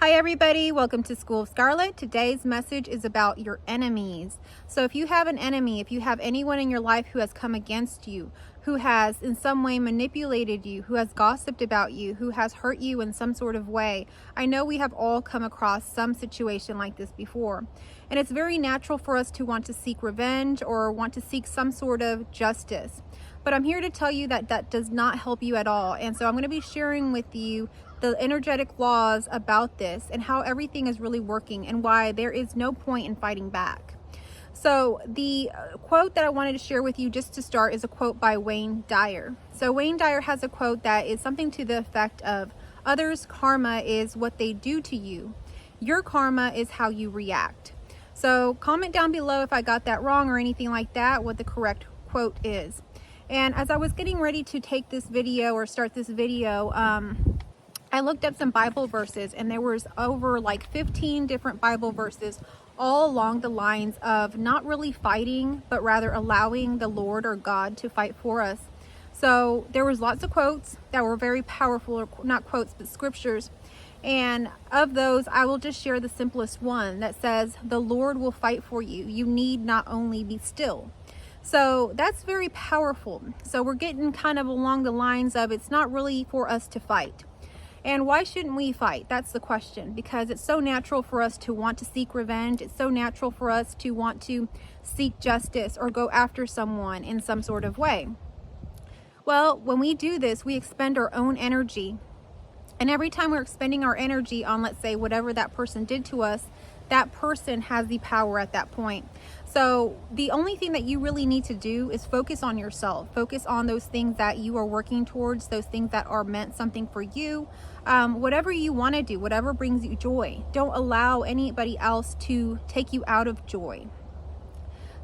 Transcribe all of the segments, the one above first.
Hi everybody, welcome to School of Scarlet. Today's message is about your enemies. So if you have an enemy, if you have anyone in your life who has come against you, who has in some way manipulated you, who has gossiped about you, who has hurt you in some sort of way, I know we have all come across some situation like this before. And it's very natural for us to want to seek revenge or want to seek some sort of justice. But I'm here to tell you that that does not help you at all. And so I'm going to be sharing with you the energetic laws about this and how everything is really working and why there is no point in fighting back. So the quote that I wanted to share with you just to start is a quote by Wayne Dyer. So Wayne Dyer has a quote that is something to the effect of, "Others' karma is what they do to you. Your karma is how you react." So comment down below if I got that wrong or anything like that, what the correct quote is. And as I was getting ready to take this video or start this video, I looked up some Bible verses, and there was over like 15 different Bible verses all along the lines of not really fighting, but rather allowing the Lord or God to fight for us. So there was lots of quotes that were very powerful, or not quotes, but scriptures. And of those, I will just share the simplest one that says, "The Lord will fight for you. You need not only be still." So that's very powerful. So we're getting kind of along the lines of it's not really for us to fight. And why shouldn't we fight? That's the question, because it's so natural for us to want to seek revenge. It's so natural for us to want to seek justice or go after someone in some sort of way. Well, when we do this, we expend our own energy. And every time we're expending our energy on, let's say, whatever that person did to us, that person has the power at that point. So the only thing that you really need to do is focus on yourself. Focus on those things that you are working towards, those things that are meant something for you. Whatever you want to do, whatever brings you joy. Don't allow anybody else to take you out of joy.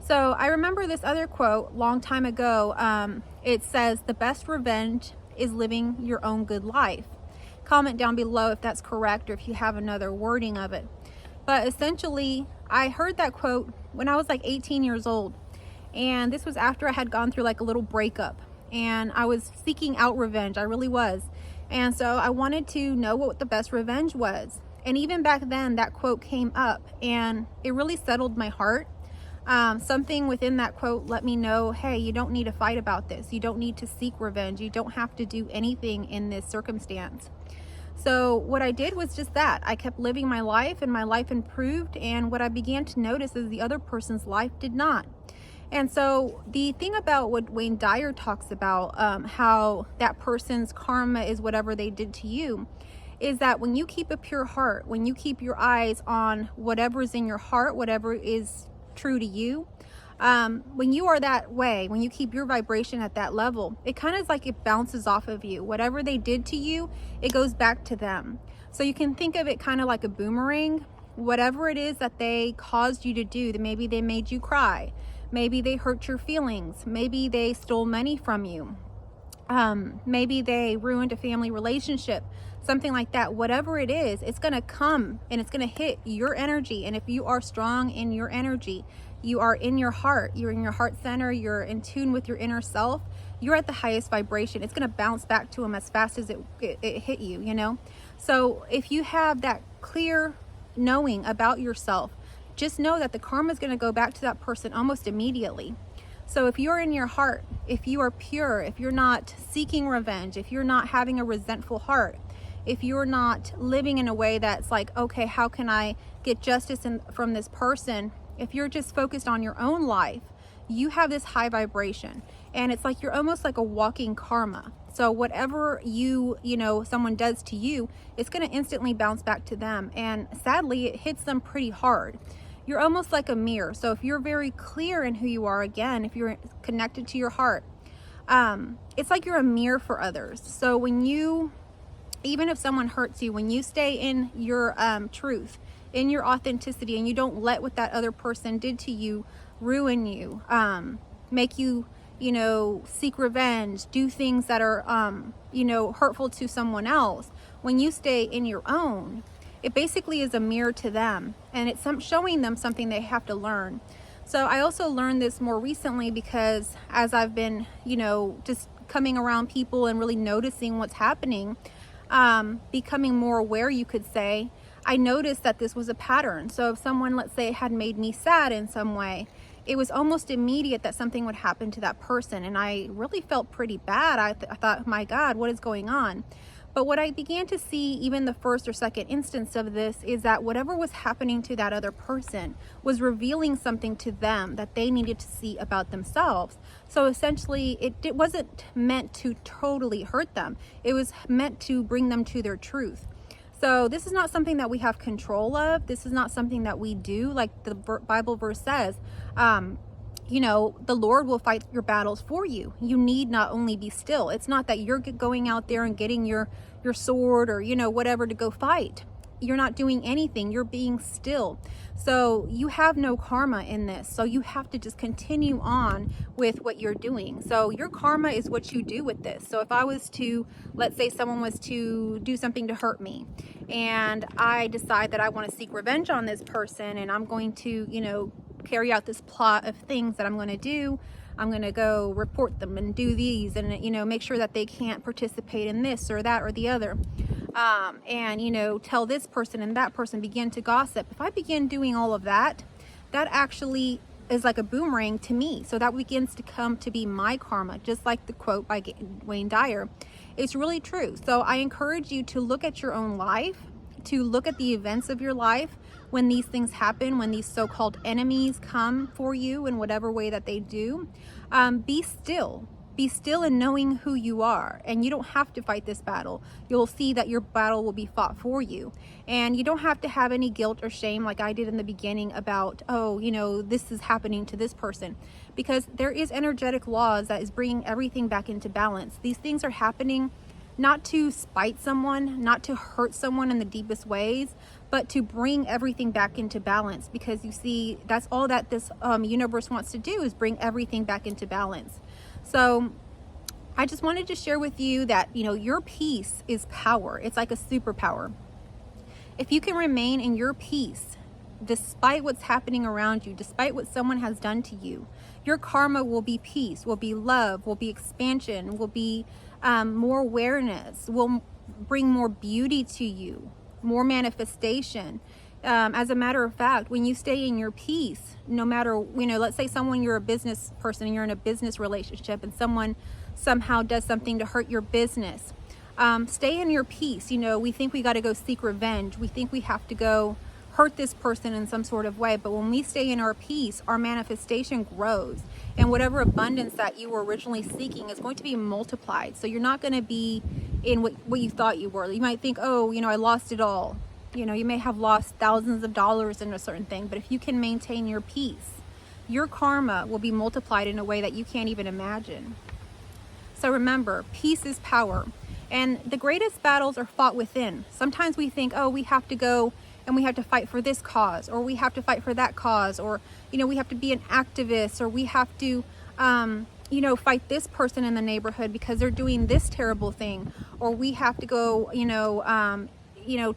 So I remember this other quote long time ago. It says, "The best revenge is living your own good life." Comment down below if that's correct or if you have another wording of it. But essentially, I heard that quote when I was like 18 years old. And this was after I had gone through like a little breakup. And I was seeking out revenge. I really was. And so I wanted to know what the best revenge was. And even back then, that quote came up. And it really settled my heart. Something within that quote let me know, hey, you don't need to fight about this. You don't need to seek revenge. You don't have to do anything in this circumstance. So what I did was just that. I kept living my life and my life improved. And what I began to notice is the other person's life did not. And so the thing about what Wayne Dyer talks about, how that person's karma is whatever they did to you, is that when you keep a pure heart, when you keep your eyes on whatever's in your heart, whatever is true to you, when you are that way, when you keep your vibration at that level, it kind of is like it bounces off of you. Whatever they did to you, it goes back to them. So you can think of it kind of like a boomerang. Whatever it is that they caused you to do, that maybe they made you cry, maybe they hurt your feelings, maybe they stole money from you, maybe they ruined a family relationship, something like that. Whatever it is, it's going to come and it's going to hit your energy. And if you are strong in your energy, you are in your heart, you're in your heart center, you're in tune with your inner self, you're at the highest vibration. It's going to bounce back to them as fast as it hit you, you know? So if you have that clear knowing about yourself, just know that the karma is going to go back to that person almost immediately. So if you're in your heart, if you are pure, if you're not seeking revenge, if you're not having a resentful heart, if you're not living in a way that's like, okay, how can I get justice from this person? If you're just focused on your own life, you have this high vibration, and it's like you're almost like a walking karma. So whatever someone does to you, it's going to instantly bounce back to them. And sadly, it hits them pretty hard. You're almost like a mirror. So if you're very clear in who you are, again, if you're connected to your heart, it's like you're a mirror for others. So even if someone hurts you, when you stay in your truth, in your authenticity, and you don't let what that other person did to you ruin you, make you, seek revenge, do things that are, hurtful to someone else. When you stay in your own, it basically is a mirror to them, and it's showing them something they have to learn. So I also learned this more recently because as I've been, just coming around people and really noticing what's happening, becoming more aware, you could say, I noticed that this was a pattern. So if someone, let's say, had made me sad in some way, it was almost immediate that something would happen to that person. And I really felt pretty bad. I thought, my God, what is going on? But what I began to see, even the first or second instance of this, is that whatever was happening to that other person was revealing something to them that they needed to see about themselves. So essentially, it wasn't meant to totally hurt them. It was meant to bring them to their truth. So this is not something that we have control of. This is not something that we do. Like the Bible verse says, the Lord will fight your battles for you. You need not only be still. It's not that you're going out there and getting your sword or, whatever to go fight. You're not doing anything. You're being still. So you have no karma in this. So you have to just continue on with what you're doing. So your karma is what you do with this. So if I was to, let's say someone was to do something to hurt me, and I decide that I want to seek revenge on this person, and I'm going to, carry out this plot of things that I'm going to do. I'm going to go report them and do these and, make sure that they can't participate in this or that or the other. And, tell this person and that person, begin to gossip. If I begin doing all of that, that actually is like a boomerang to me. So that begins to come to be my karma, just like the quote by Wayne Dyer. It's really true. So I encourage you to look at your own life, to look at the events of your life when these things happen, when these so-called enemies come for you in whatever way that they do. Be still. Be still in knowing who you are, and you don't have to fight this battle. You'll see that your battle will be fought for you, and you don't have to have any guilt or shame like I did in the beginning about, this is happening to this person, because there is energetic laws that is bringing everything back into balance. These things are happening not to spite someone, not to hurt someone in the deepest ways, but to bring everything back into balance, because you see, that's all that this universe wants to do, is bring everything back into balance. So I just wanted to share with you that, your peace is power. It's like a superpower. If you can remain in your peace, despite what's happening around you, despite what someone has done to you, your karma will be peace, will be love, will be expansion, will be more awareness, will bring more beauty to you, more manifestation. As a matter of fact, when you stay in your peace, no matter, let's say you're a business person and you're in a business relationship and someone somehow does something to hurt your business, stay in your peace. We think we got to go seek revenge. We think we have to go hurt this person in some sort of way. But when we stay in our peace, our manifestation grows. And whatever abundance that you were originally seeking is going to be multiplied. So you're not going to be in what you thought you were. You might think, I lost it all. You may have lost thousands of dollars in a certain thing. But if you can maintain your peace, your karma will be multiplied in a way that you can't even imagine. So remember, peace is power. And the greatest battles are fought within. Sometimes we think, we have to go and we have to fight for this cause, or we have to fight for that cause, or, we have to be an activist, or we have to, fight this person in the neighborhood because they're doing this terrible thing, or we have to go,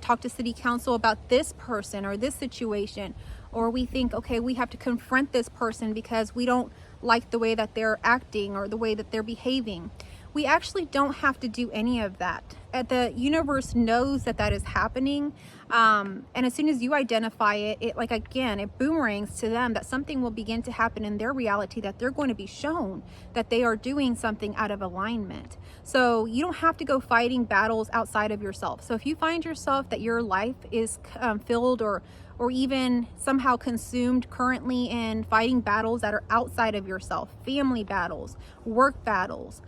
talk to city council about this person or this situation, or we think, okay, we have to confront this person because we don't like the way that they're acting or the way that they're behaving. We actually don't have to do any of that. The universe knows that is happening. And as soon as you identify it, it boomerangs to them that something will begin to happen in their reality, that they're going to be shown that they are doing something out of alignment. So you don't have to go fighting battles outside of yourself. So if you find yourself that your life is filled or even somehow consumed currently in fighting battles that are outside of yourself, family battles, work battles,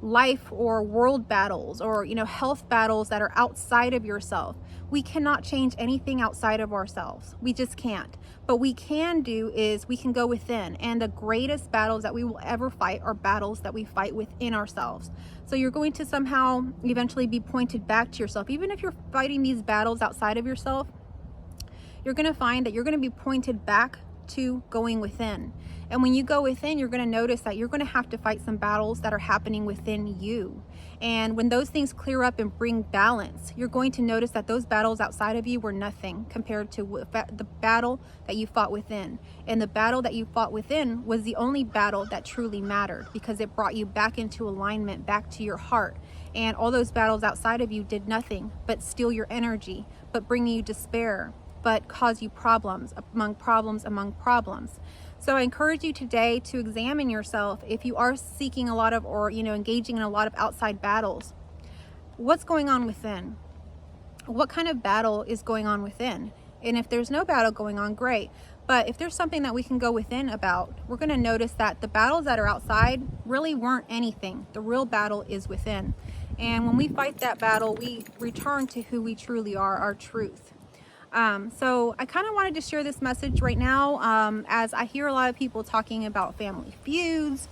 life or world battles, or health battles that are outside of yourself. We cannot change anything outside of ourselves. We just can't. But we can do is we can go within, and the greatest battles that we will ever fight are battles that we fight within ourselves. So you're going to somehow eventually be pointed back to yourself. Even if you're fighting these battles outside of yourself, you're going to find that you're going to be pointed back to going within. And when you go within, you're going to notice that you're going to have to fight some battles that are happening within you. And when those things clear up and bring balance, you're going to notice that those battles outside of you were nothing compared to the battle that you fought within. And the battle that you fought within was the only battle that truly mattered, because it brought you back into alignment, back to your heart. And all those battles outside of you did nothing but steal your energy, but bring you despair, but cause you problems among problems among problems. So I encourage you today to examine yourself if you are seeking a lot of, or engaging in a lot of outside battles. What's going on within? What kind of battle is going on within? And if there's no battle going on, great. But if there's something that we can go within about, we're going to notice that the battles that are outside really weren't anything. The real battle is within. And when we fight that battle, we return to who we truly are, our truth. So I kind of wanted to share this message right now, as I hear a lot of people talking about family feuds,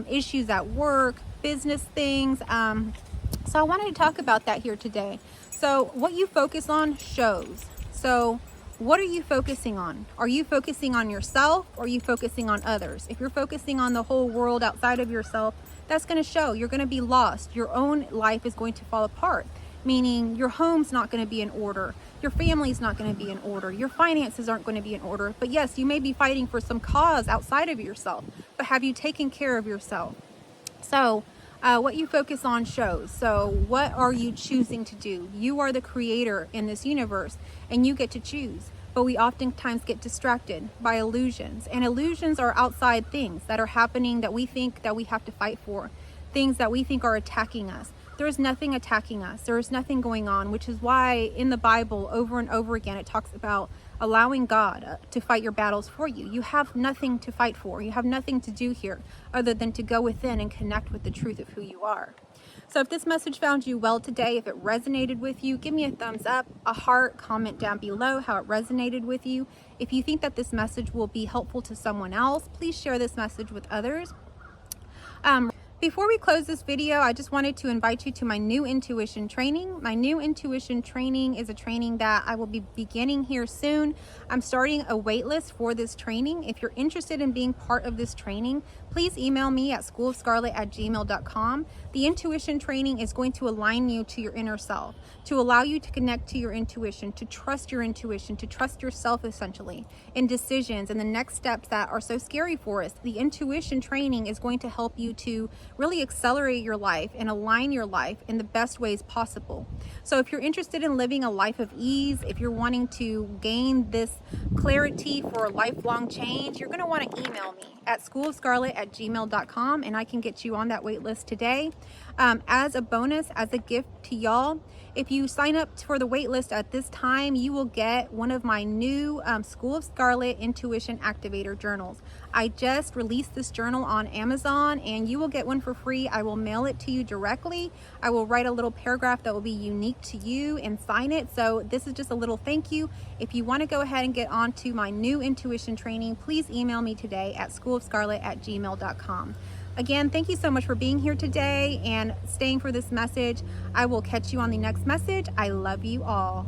issues at work, business things. So I wanted to talk about that here today. So what you focus on shows. So what are you focusing on? Are you focusing on yourself, or are you focusing on others? If you're focusing on the whole world outside of yourself, that's going to show. You're going to be lost. Your own life is going to fall apart, meaning your home's not going to be in order. Your family's not going to be in order. Your finances aren't going to be in order. But yes, you may be fighting for some cause outside of yourself, but have you taken care of yourself? So what you focus on shows. So what are you choosing to do? You are the creator in this universe, and you get to choose. But we oftentimes get distracted by illusions, and illusions are outside things that are happening that we think that we have to fight for, things that we think are attacking us. There is nothing attacking us. There is nothing going on, which is why in the Bible over and over again it talks about allowing God to fight your battles for you. You have nothing to fight for. You have nothing to do here other than to go within and connect with the truth of who you are. So if this message found you well today, if it resonated with you, give me a thumbs up, a heart, comment down below how it resonated with you. If you think that this message will be helpful to someone else, please share this message with others. Before we close this video, I just wanted to invite you to my new intuition training. My new intuition training is a training that I will be beginning here soon. I'm starting a wait list for this training. If you're interested in being part of this training, please email me at schoolofscarlet@gmail.com. The intuition training is going to align you to your inner self, to allow you to connect to your intuition, to trust yourself essentially in decisions and the next steps that are so scary for us. The intuition training is going to help you to really accelerate your life and align your life in the best ways possible. So if you're interested in living a life of ease, if you're wanting to gain this clarity for a lifelong change, you're going to want to email me at schoolofscarlet@gmail.com, and I can get you on that wait list today. As a bonus, as a gift to y'all, if you sign up for the wait list at this time, you will get one of my new School of Scarlet Intuition Activator journals. I just released this journal on Amazon, and you will get one for free. I will mail it to you directly. I will write a little paragraph that will be unique to you and sign it. So this is just a little thank you. If you want to go ahead and get onto my new intuition training, please email me today at schoolofscarlet@gmail.com. Again, thank you so much for being here today and staying for this message. I will catch you on the next message. I love you all.